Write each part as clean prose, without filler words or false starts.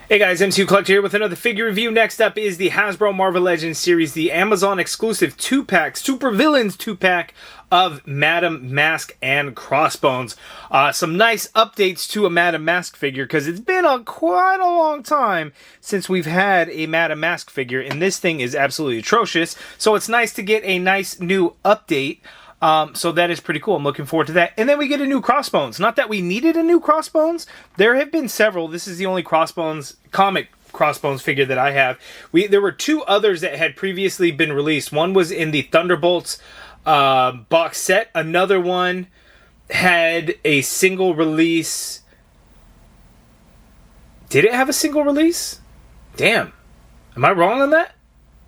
Hey guys, MCU Collector here with another figure review. Next up is the Hasbro Marvel Legends series, the Amazon exclusive 2-pack, Super Villains 2-pack of Madame Masque and Crossbones. Some nice updates to a Madame Masque figure, because it's been quite a long time since we've had a Madame Masque figure, and this thing is absolutely atrocious. So it's nice to get a nice new update. So that is pretty cool. I'm looking forward to that. And then we get a new Crossbones. Not that we needed a new Crossbones. There have been several. This is the only Crossbones, comic Crossbones figure that I have. There were two others that had previously been released. One was in the Thunderbolts box set. Another one had a single release. Did it have a single release? Damn. Am I wrong on that?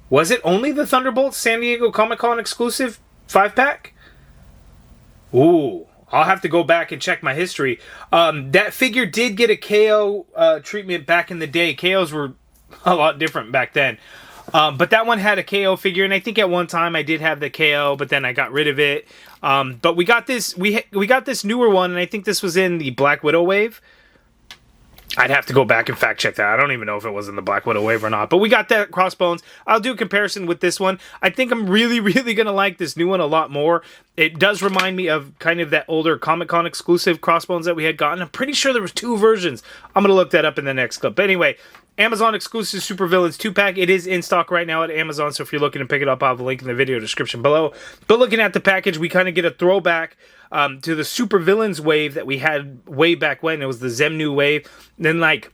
Was it only the Thunderbolts San Diego Comic-Con exclusive 5-pack? Ooh, I'll have to go back and check my history. That figure did get a KO treatment back in the day. KOs were a lot different back then. But that one had a KO figure, and I think at one time I did have the KO, but then I got rid of it. But we got this we got this newer one, and I think this was in the Black Widow wave. I'd have to go back and fact check that. I don't even know if it was in the Black Widow wave or not. But we got that Crossbones. I'll do a comparison with this one. I think I'm really going to like this new one a lot more. It does remind me of kind of that older Comic-Con exclusive Crossbones that we had gotten. I'm pretty sure there was two versions. I'm going to look that up in the next clip. But anyway, Amazon exclusive Super Villains 2-pack. It is in stock right now at Amazon, so if you're looking to pick it up, I'll have a link in the video description below. But looking at the package, we kind of get a throwback to the Super Villains wave that we had way back when. It was the Zemnu wave. Then, like,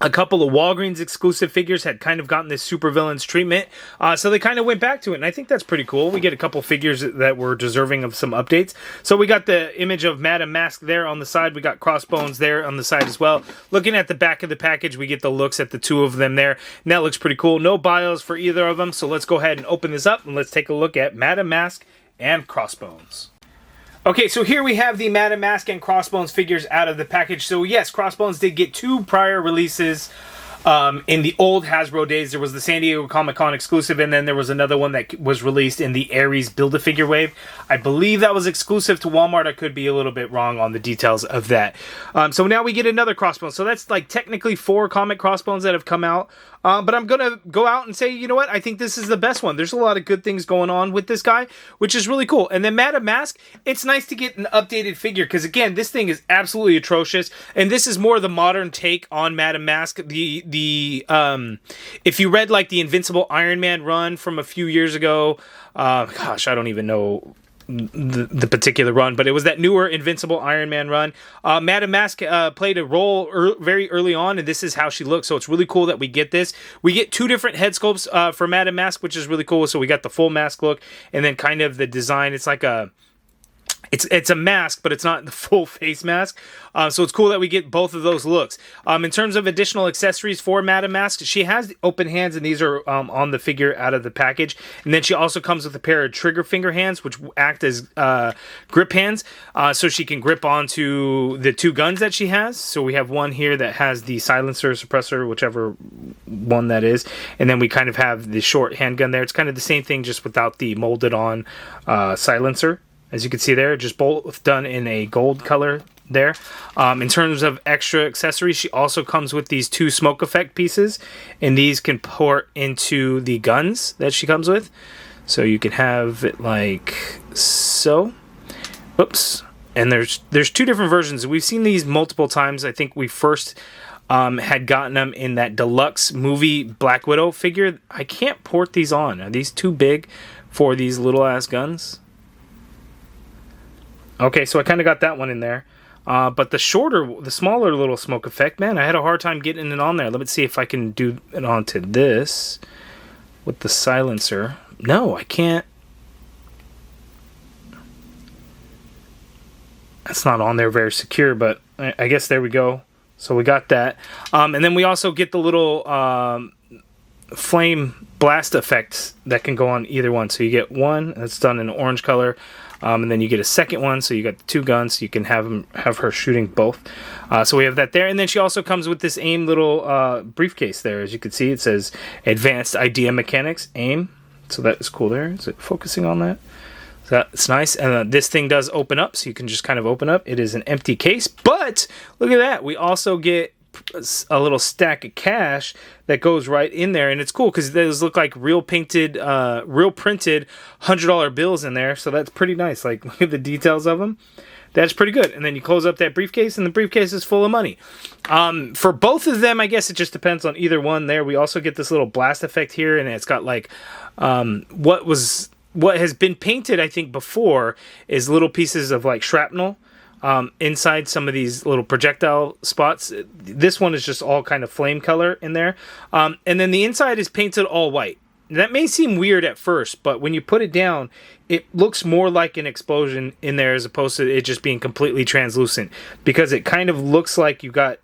a couple of Walgreens exclusive figures had kind of gotten this Super Villains treatment, so they kind of went back to it, and I think that's pretty cool. We get a couple figures that were deserving of some updates. So we got the image of Madame Masque there on the side. We got Crossbones there on the side as well. Looking at the back of the package, we get the looks at the two of them there, and that looks pretty cool. No bios for either of them, so let's go ahead and open this up, and let's take a look at Madame Masque and Crossbones. Okay, so here we have the Madame Masque and Crossbones figures out of the package. So yes, Crossbones did get two prior releases in the old Hasbro days. There was the San Diego Comic-Con exclusive, and then there was another one that was released in the Ares Build-A-Figure wave. I believe that was exclusive to Walmart. I could be a little bit wrong on the details of that. So now we get another Crossbones. So that's like technically 4 comic Crossbones that have come out. But I'm going to go out and say, you know what? I think this is the best one. There's a lot of good things going on with this guy, which is really cool. And then Madame Masque, it's nice to get an updated figure because, again, this thing is absolutely atrocious. And this is more the modern take on Madame Masque. If you read, like, the Invincible Iron Man run from a few years ago, gosh, I don't even know the particular run, but it was that newer Invincible Iron Man run. Madame Masque played a role very early on, and this is how she looks, so it's really cool that we get this. We get 2 different head sculpts for Madame Masque, which is really cool. So we got the full mask look, and then kind of the design. It's like a It's a mask, but it's not the full face mask. So it's cool that we get both of those looks. In terms of additional accessories for Madame Masque, she has the open hands, and these are on the figure out of the package. And then she also comes with a pair of trigger finger hands, which act as grip hands, so she can grip onto the 2 guns that she has. So we have one here that has the silencer, suppressor, whichever one that is. And then we kind of have the short handgun there. It's kind of the same thing, just without the molded on silencer. As you can see there, just both done in a gold color there. In terms of extra accessories, she also comes with these 2 smoke effect pieces, and these can port into the guns that she comes with. So you can have it like so. Whoops. And there's 2 different versions. We've seen these multiple times. I think we first had gotten them in that deluxe movie Black Widow figure. I can't port these on. Are these too big for these little ass guns? Okay, so I kind of got that one in there. But the smaller little smoke effect, man, I had a hard time getting it on there. Let me see if I can do it onto this with the silencer. No, I can't. That's not on there very secure, but I guess there we go. So we got that. And then we also get the little flame blast effects that can go on either one. So you get one that's done in orange color. And then you get a second one, so you got the 2 guns, so you can have her shooting both. So we have that there, and then she also comes with this a.i.m little briefcase there. As you can see, it says Advanced Idea Mechanics a.i.m. So that is cool there. Is it focusing on that? So that's nice. And this thing does open up, so you can just kind of open up. It is an empty case, but look at that. We also get a little stack of cash that goes right in there, and it's cool because those look like real painted, real printed $100 bills in there. So that's pretty nice. Like, look at the details of them. That's pretty good. And then you close up that briefcase, and the briefcase is full of money. For both of them, I guess it just depends on either one there. We also get this little blast effect here, and it's got like what has been painted, I think, before is little pieces of like shrapnel inside some of these little projectile spots. This one is just all kind of flame color in there. And then the inside is painted all white. That may seem weird at first, but when you put it down, it looks more like an explosion in there as opposed to it just being completely translucent, because it kind of looks like you got,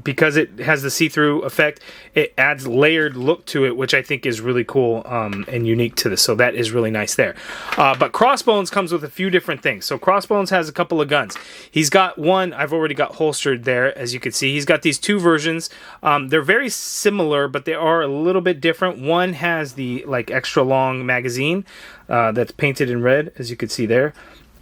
because it has the see-through effect, it adds layered look to it, which I think is really cool and unique to this. So that is really nice there. But Crossbones comes with a few different things. So Crossbones has a couple of guns. He's got one I've already got holstered there, as you can see. He's got these two versions. They're very similar, but they are a little bit different. One has the like extra long magazine that's painted in red, as you can see there.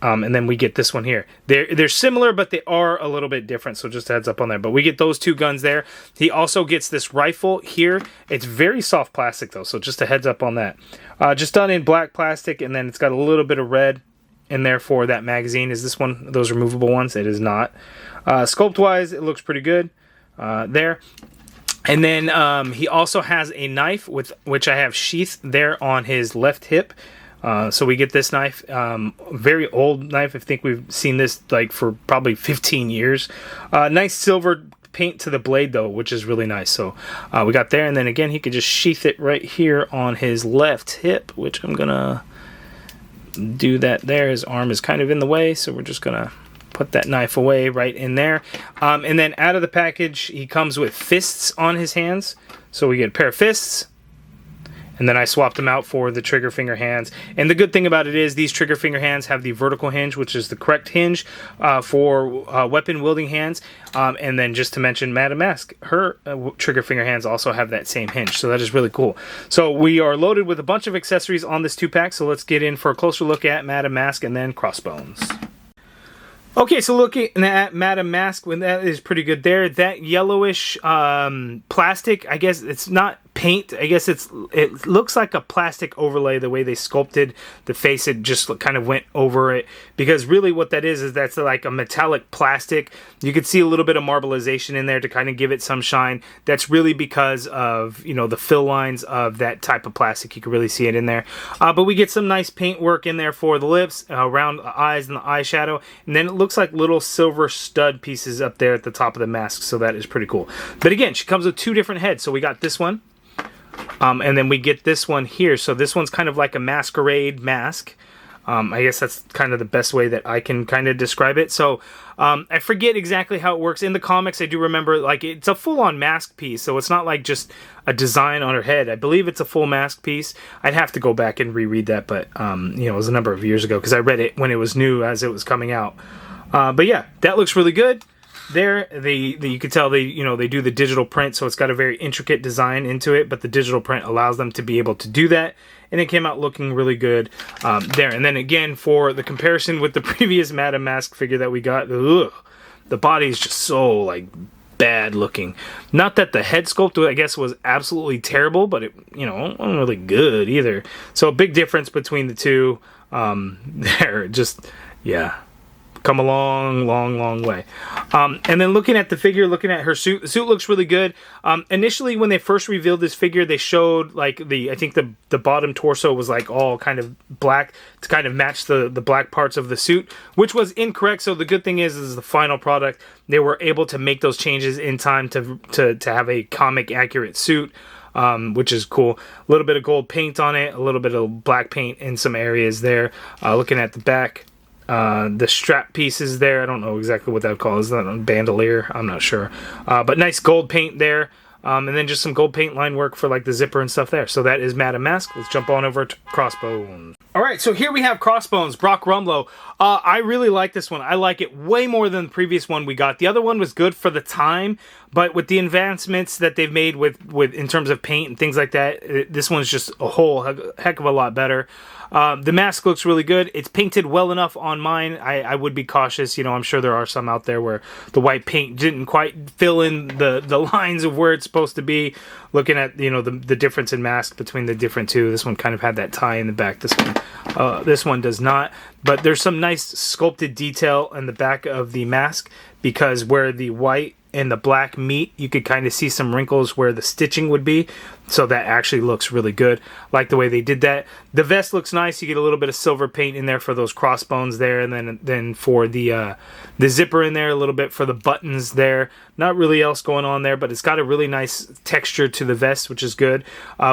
And then we get this one here. They're similar, but they are a little bit different, so just a heads up on there. But we get those two guns there. He also gets this rifle here. It's very soft plastic, though, so just a heads up on that. Just done in black plastic, and then it's got a little bit of red in there for that magazine. Is this one those removable ones? It is not. Sculpt-wise, it looks pretty good there. And then he also has a knife, with which I have sheathed there on his left hip. So we get this knife, very old knife. I think we've seen this like for probably 15 years. Nice silver paint to the blade though, which is really nice. So we got there, and then again, he could just sheath it right here on his left hip, which I'm gonna do that there. His arm is kind of in the way, so we're just gonna put that knife away right in there. And then out of the package, he comes with fists on his hands. So we get a pair of fists. And then I swapped them out for the trigger finger hands. And the good thing about it is these trigger finger hands have the vertical hinge, which is the correct hinge for weapon wielding hands. And then just to mention, Madame Masque, her trigger finger hands also have that same hinge. So that is really cool. So we are loaded with a bunch of accessories on this 2-pack. So let's get in for a closer look at Madame Masque and then Crossbones. Okay, so looking at Madame Masque, when that is pretty good there. That yellowish plastic, I guess it's not paint. I guess it looks like a plastic overlay, the way they sculpted the face. It just kind of went over it, because really what that is that's like a metallic plastic. You could see a little bit of marbleization in there to kind of give it some shine. That's really because of, you know, the fill lines of that type of plastic. You can really see it in there. But we get some nice paint work in there for the lips, around the eyes and the eyeshadow, and then it looks like little silver stud pieces up there at the top of the mask. So that is pretty cool. But again, she comes with two different heads. So we got this one. And then we get this one here. So this one's kind of like a masquerade mask. I guess that's kind of the best way that I can kind of describe it. So I forget exactly how it works. In the comics, I do remember, like, it's a full-on mask piece. So it's not like just a design on her head. I believe it's a full mask piece. I'd have to go back and reread that. But, you know, it was a number of years ago, because I read it when it was new as it was coming out. But yeah, that looks really good. There, you can tell they do the digital print, so it's got a very intricate design into it, but the digital print allows them to be able to do that, and it came out looking really good there. And then again, for the comparison with the previous Madame Masque figure that we got, the body is just so like bad looking. Not that the head sculpt, I guess, was absolutely terrible, but it, you know, wasn't really good either. So a big difference between the two there. Just, yeah. Come a long way. And then looking at the figure, looking at her suit, the suit looks really good. Initially, when they first revealed this figure, they showed like I think the bottom torso was like all kind of black to kind of match the black parts of the suit, which was incorrect. So the good thing is the final product, they were able to make those changes in time to have a comic accurate suit. Which is cool. A little bit of gold paint on it, a little bit of black paint in some areas there. Looking at the back. The strap pieces there, I don't know exactly what that would call. Is that a bandolier? I'm not sure. But nice gold paint there. And then just some gold paint line work for like the zipper and stuff there. So that is Madame Masque. Let's jump on over to Crossbones. All right, so here we have Crossbones, Brock Rumlow. I really like this one. I like it way more than the previous one we got. The other one was good for the time, but with the advancements that they've made with in terms of paint and things like that, this one's just a whole heck of a lot better. The mask looks really good. It's painted well enough on mine. I would be cautious. You know, I'm sure there are some out there where the white paint didn't quite fill in the lines of where it's supposed to be. Looking at, you know, the difference in mask between the different two. This one kind of had that tie in the back. This one does not. But there's some nice sculpted detail in the back of the mask, because where the white and the black meet, you could kind of see some wrinkles where the stitching would be. So that actually looks really good. Like the way they did that. The vest looks nice. You get a little bit of silver paint in there for those crossbones there, and then for the zipper in there, a little bit for the buttons there. Not really else going on there, but it's got a really nice texture to the vest, which is good.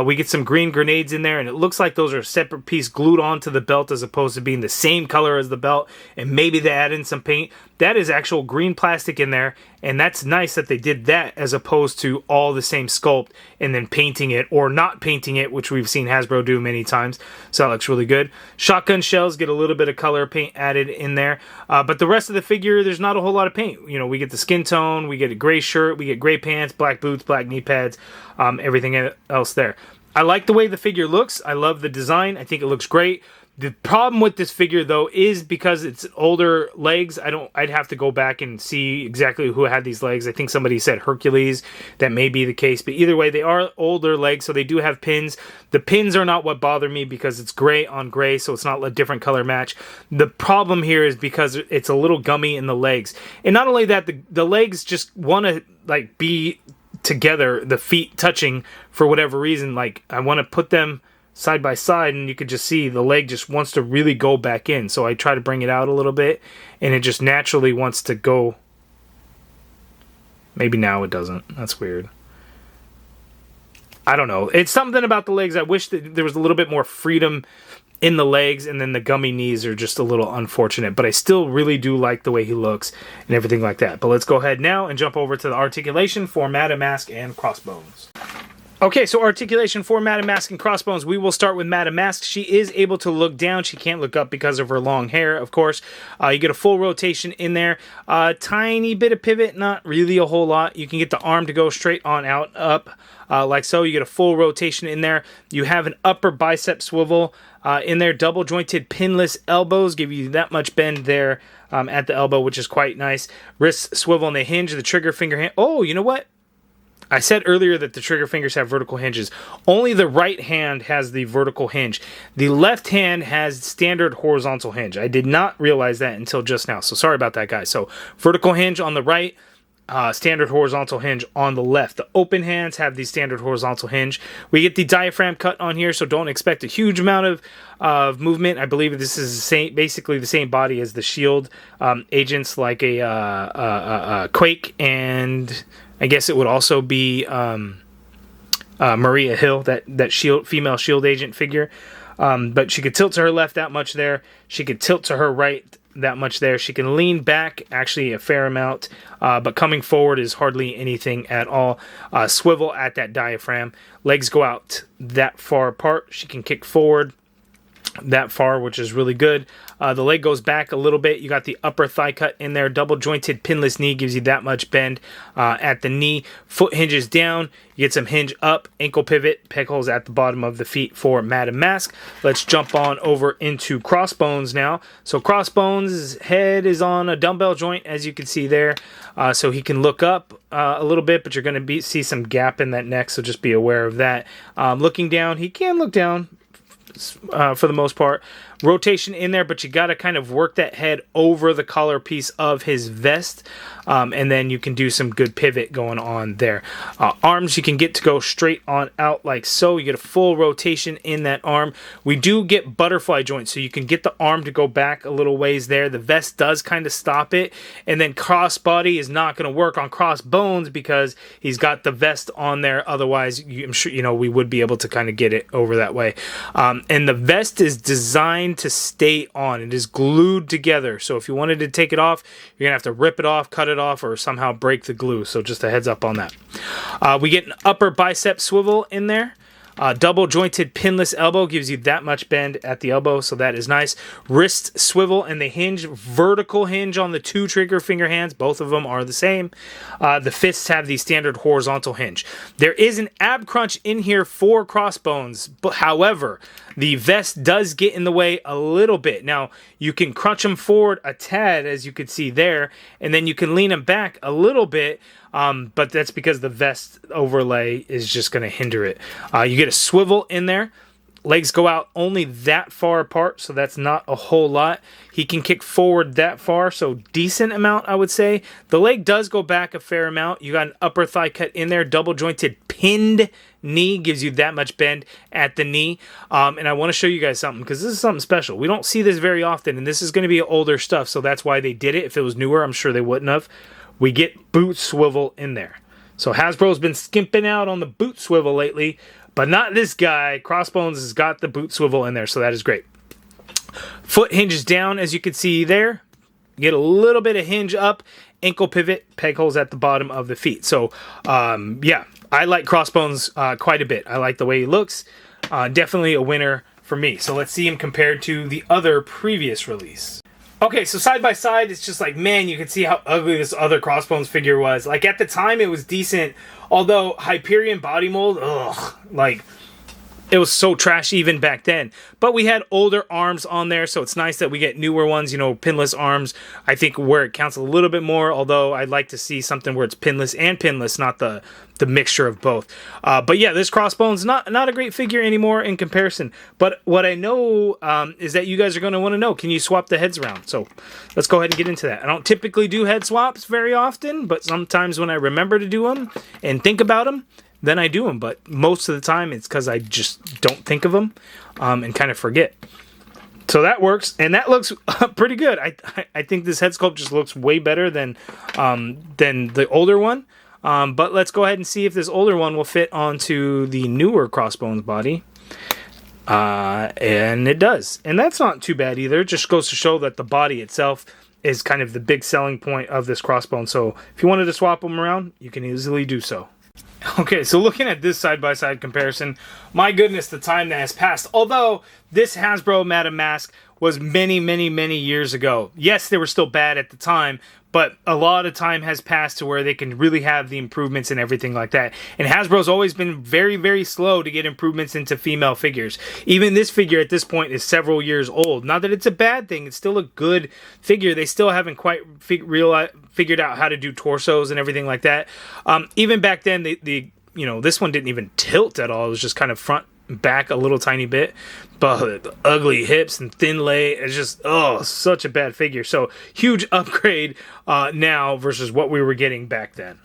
We get some green grenades in there, and it looks like those are a separate piece glued onto the belt as opposed to being the same color as the belt, and maybe they add in some paint. That is actual green plastic in there, and that's nice that they did that as opposed to all the same sculpt and then painting it or not painting it, which we've seen Hasbro do many times. So that looks really good. Shotgun shells get a little bit of color paint added in there, but the rest of the figure, there's not a whole lot of paint. You know, we get the skin tone, we get a gray shirt, we get gray pants, black boots, black knee pads, everything else there. I like the way the figure looks. I love the design. I think it looks great. The problem with this figure, though, is because it's older legs. I'd have to go back and see exactly who had these legs. I think somebody said Hercules. That may be the case. But either way, they are older legs, so they do have pins. The pins are not what bother me because it's gray on gray, so it's not a different color match. The problem here is because it's a little gummy in the legs. And not only that, the legs just want to like be together, the feet touching for whatever reason. Like, I want to put them side by side, and you could just see the leg just wants to really go back in. So I try to bring it out a little bit, and it just naturally wants to go. Maybe now it doesn't. That's weird. I don't know. It's something about the legs. I wish that there was a little bit more freedom in the legs, and then the gummy knees are just a little unfortunate. But I still really do like the way he looks and everything like that. But let's go ahead now and jump over to the articulation for Madame Masque and Crossbones. Okay, so articulation for Madame Masque and Crossbones. We will start with Madame Masque. She is able to look down. She can't look up because of her long hair, of course. You get a full rotation in there. Tiny bit of pivot, not really a whole lot. You can get the arm to go straight on out, up, like so. You get a full rotation in there. You have an upper bicep swivel in there. Double jointed pinless elbows give you that much bend there at the elbow, which is quite nice. Wrist swivel and they hinge. The trigger finger hand. Oh, you know what? I said earlier that the trigger fingers have vertical hinges. Only the right hand has the vertical hinge. The left hand has standard horizontal hinge. I did not realize that until just now. So sorry about that, guys. So vertical hinge on the right, standard horizontal hinge on the left. The open hands have the standard horizontal hinge. We get the diaphragm cut on here, so don't expect a huge amount of movement. I believe this is basically the same body as the shield agents, like a Quake, and I guess it would also be Maria Hill, that shield, female shield agent figure. But she could tilt to her left that much there. She could tilt to her right that much there. She can lean back actually a fair amount, but coming forward is hardly anything at all. Swivel at that diaphragm. Legs go out that far apart. She can kick forward that far, which is really good. The leg goes back a little bit. You got the upper thigh cut in there. Double jointed pinless knee gives you that much bend at the knee. Foot hinges down. You get some hinge up. Ankle pivot. Peg holes at the bottom of the feet for Madame Masque. Let's jump on over into Crossbones now. So Crossbones' head is on a dumbbell joint, as you can see there. So he can look up a little bit, but you're going to see some gap in that neck, so just be aware of that. Looking down, he can look down for the most part. Rotation in there, but you got to kind of work that head over the collar piece of his vest, and then you can do some good pivot going on there. Arms you can get to go straight on out like so. You get a full rotation in that arm. We do get butterfly joints, so you can get the arm to go back a little ways there. The vest does kind of stop it, and then crossbody is not going to work on Crossbones because he's got the vest on there. Otherwise, I'm sure we would be able to kind of get it over that way. And the vest is designed to stay on. It is glued together, so if you wanted to take it off, you're gonna have to rip it off, cut it off, or somehow break the glue. So just a heads up on that. We get an upper bicep swivel in there. Double jointed pinless elbow gives you that much bend at the elbow, so that is nice. Wrist swivel and the hinge, vertical hinge on the 2 trigger finger hands. Both of them are the same. The fists have the standard horizontal hinge. There is an ab crunch in here for Crossbones, but however, the vest does get in the way a little bit. Now, you can crunch them forward a tad, as you can see there, and then you can lean them back a little bit, but that's because the vest overlay is just going to hinder it. You get a swivel in there. Legs go out only that far apart, so that's not a whole lot. He can kick forward that far, so decent amount, I would say. The leg does go back a fair amount. You got an upper thigh cut in there. Double jointed pinned knee gives you that much bend at the knee. And I want to show you guys something, because this is something special. We don't see this very often, and this is going to be older stuff, so that's why they did it. If it was newer, I'm sure they wouldn't have. We get boot swivel in there. So Hasbro's been skimping out on the boot swivel lately, but not this guy. Crossbones has got the boot swivel in there, so that is great. Foot hinges down, as you can see there. You get a little bit of hinge up. Ankle pivot, peg holes at the bottom of the feet. So, yeah, I like Crossbones quite a bit. I like the way he looks. Definitely a winner for me. So let's see him compared to the other previous release. Okay, so side by side, it's just like, man, you can see how ugly this other Crossbones figure was. Like, at the time, it was decent, although Hyperion body mold, ugh, like, it was so trashy even back then. But we had older arms on there, so it's nice that we get newer ones, you know, pinless arms. I think where it counts a little bit more, although I'd like to see something where it's pinless and pinless, not the mixture of both. But yeah, this Crossbones, not a great figure anymore in comparison. But what I know is that you guys are going to want to know, can you swap the heads around? So let's go ahead and get into that. I don't typically do head swaps very often, but sometimes when I remember to do them and think about them, then I do them, but most of the time it's because I just don't think of them and kind of forget. So that works, and that looks pretty good. I think this head sculpt just looks way better than the older one. But let's go ahead and see if this older one will fit onto the newer Crossbones body. And it does. And that's not too bad either. It just goes to show that the body itself is kind of the big selling point of this Crossbone. So if you wanted to swap them around, you can easily do so. Okay, so looking at this side-by-side comparison, my goodness, the time that has passed. Although this Hasbro Madame Masque was many, many, many years ago. Yes, they were still bad at the time, but a lot of time has passed to where they can really have the improvements and everything like that. And Hasbro's always been very, very slow to get improvements into female figures. Even this figure at this point is several years old. Not that it's a bad thing, it's still a good figure. They still haven't quite figured out how to do torsos and everything like that. Even back then, you know, this one didn't even tilt at all. It was just kind of front back a little tiny bit, but ugly hips and thin leg. It's just, oh, such a bad figure. So huge upgrade now versus what we were getting back then.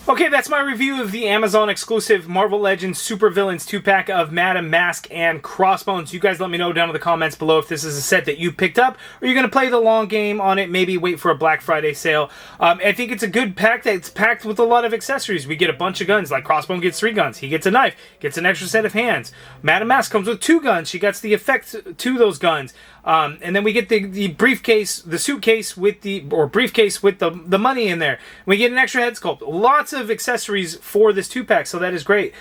Okay, that's my review of the Amazon exclusive Marvel Legends Super Villains 2-pack of Madame Masque and Crossbones. You guys let me know down in the comments below if this is a set that you picked up, or you're going to play the long game on it, maybe wait for a Black Friday sale. I think it's a good pack that's packed with a lot of accessories. We get a bunch of guns, like Crossbone gets 3 guns. He gets a knife, gets an extra set of hands. Madame Masque comes with 2 guns. She gets the effect to those guns. And then we get the briefcase, the suitcase with briefcase with the money in there. We get an extra head sculpt. Lots of accessories for this 2-pack, so that is great.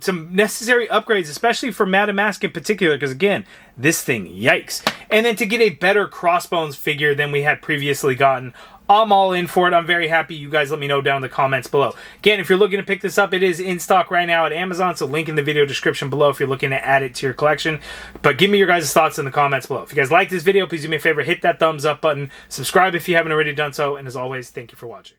Some necessary upgrades, especially for Madame Masque in particular, because again, this thing, yikes. And then to get a better Crossbones figure than we had previously gotten, I'm all in for it. I'm very happy. You guys let me know down in the comments below. Again, if you're looking to pick this up, it is in stock right now at Amazon, so link in the video description below if you're looking to add it to your collection. But give me your guys' thoughts in the comments below. If you guys like this video, please do me a favor, hit that thumbs up button, subscribe if you haven't already done so, and as always, thank you for watching.